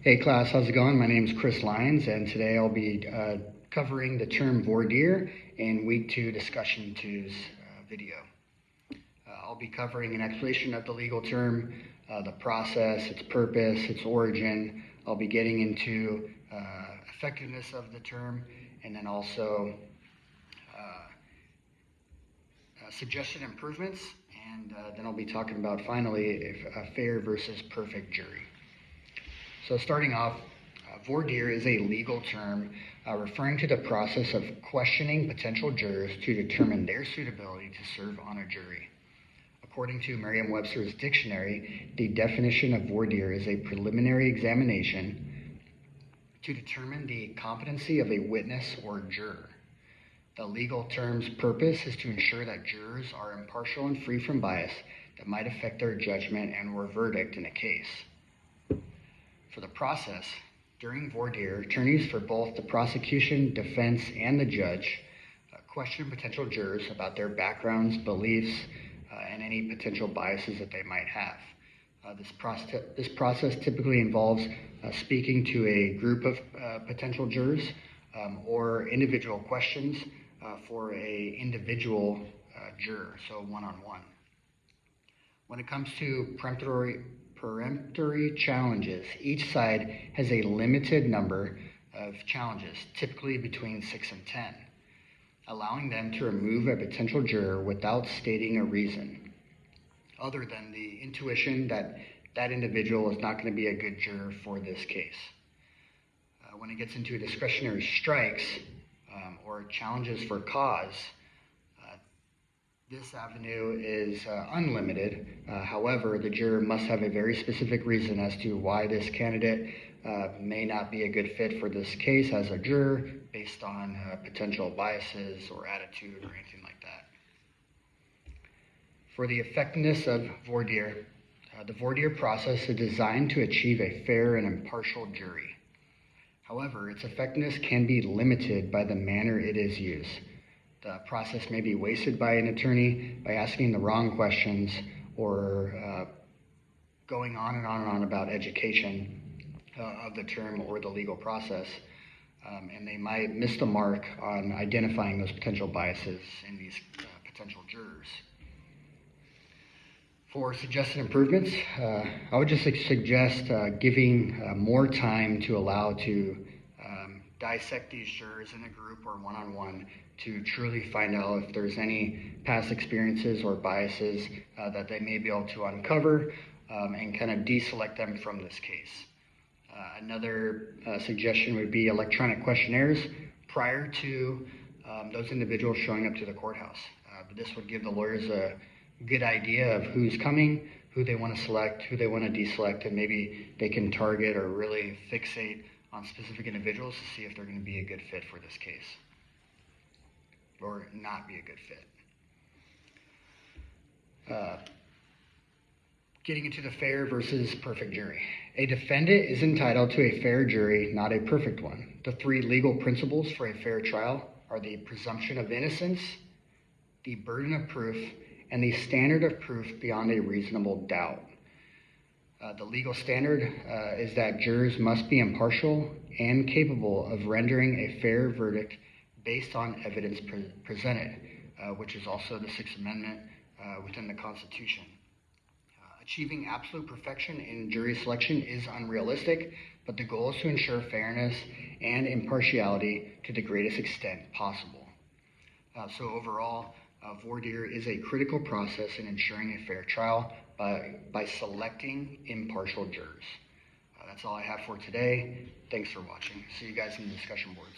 Hey class, how's it going? My name is Chris Lyons, and today I'll be covering the term voir dire in Week 2 Discussion 2's video. I'll be covering an explanation of the legal term, the process, its purpose, its origin. I'll be getting into effectiveness of the term, and then also suggested improvements, and then I'll be talking about finally if a fair versus perfect jury. So starting off, voir dire is a legal term referring to the process of questioning potential jurors to determine their suitability to serve on a jury. According to Merriam-Webster's dictionary, the definition of voir dire is a preliminary examination to determine the competency of a witness or juror. The legal term's purpose is to ensure that jurors are impartial and free from bias that might affect their judgment and/or verdict in a case. For the process, during voir dire, attorneys for both the prosecution, defense, and the judge question potential jurors about their backgrounds, beliefs, and any potential biases that they might have. This process typically involves speaking to a group of potential jurors or individual questions for an individual juror, so one-on-one. When it comes to peremptory challenges, each side has a limited number of challenges, typically between 6 and 10, allowing them to remove a potential juror without stating a reason, other than the intuition that that individual is not going to be a good juror for this case. When it gets into discretionary strikes or challenges for cause, this avenue is unlimited. However, the juror must have a very specific reason as to why this candidate may not be a good fit for this case as a juror based on potential biases or attitude or anything like that. For the effectiveness of voir dire, the voir dire process is designed to achieve a fair and impartial jury. However, its effectiveness can be limited by the manner it is used. The process may be wasted by an attorney by asking the wrong questions or going on and on and on about education of the term or the legal process, and they might miss the mark on identifying those potential biases in these potential jurors. For suggested improvements, I would just suggest giving more time to allow to dissect these jurors in a group or one-on-one to truly find out if there's any past experiences or biases that they may be able to uncover and kind of deselect them from this case. Another suggestion would be electronic questionnaires prior to those individuals showing up to the courthouse. This would give the lawyers a good idea of who's coming, who they want to select, who they want to deselect, and maybe they can target or really fixate on specific individuals to see if they're going to be a good fit for this case or not be a good fit. Getting into the fair versus perfect jury. A defendant is entitled to a fair jury, not a perfect one. The 3 legal principles for a fair trial are the presumption of innocence, the burden of proof, and the standard of proof beyond a reasonable doubt. The legal standard is that jurors must be impartial and capable of rendering a fair verdict based on evidence presented, which is also the Sixth Amendment within the Constitution. Achieving absolute perfection in jury selection is unrealistic, but the goal is to ensure fairness and impartiality to the greatest extent possible. So overall, voir dire is a critical process in ensuring a fair trial by selecting impartial jurors. That's all I have for today. Thanks for watching. See you guys in the discussion boards.